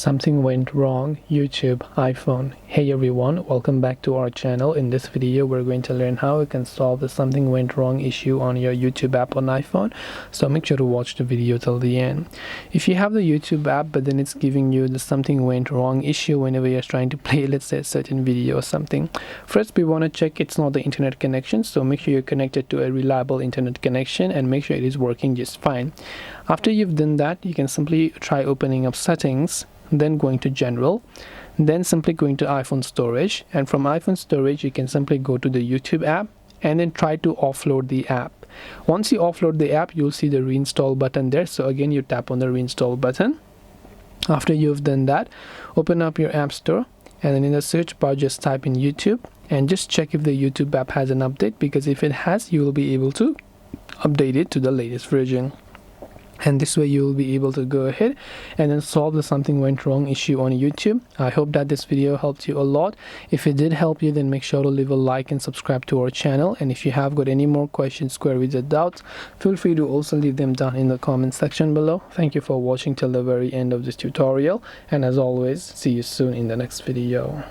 Something went wrong. YouTube, iPhone. Hey everyone, welcome back to our channel. In this video we're going to learn how you can solve the something went wrong issue on your YouTube app on iPhone, so make sure to watch the video till the end. If you have the YouTube app but then it's giving you the something went wrong issue whenever you're trying to play, let's say, a certain video or something, first we want to check it's not the internet connection, so make sure you're connected to a reliable internet connection and make sure it is working just fine. After you've done that, you can simply try opening up settings, then going to general, then simply going to iPhone storage, and from iPhone storage you can simply go to the YouTube app and then try to offload the app. Once you offload the app, you'll see the reinstall button there, so again you tap on the reinstall button. After you've done that, open up your app store and then in the search bar just type in YouTube and just check if the YouTube app has an update, because if it has, you will be able to update it to the latest version. And this way you will be able to go ahead and then solve the something went wrong issue on YouTube. I hope that this video helped you a lot. If it did help you, then make sure to leave a like and subscribe to our channel. And if you have got any more questions, queries or doubts, feel free to also leave them down in the comment section below. Thank you for watching till the very end of this tutorial, and as always, see you soon in the next video.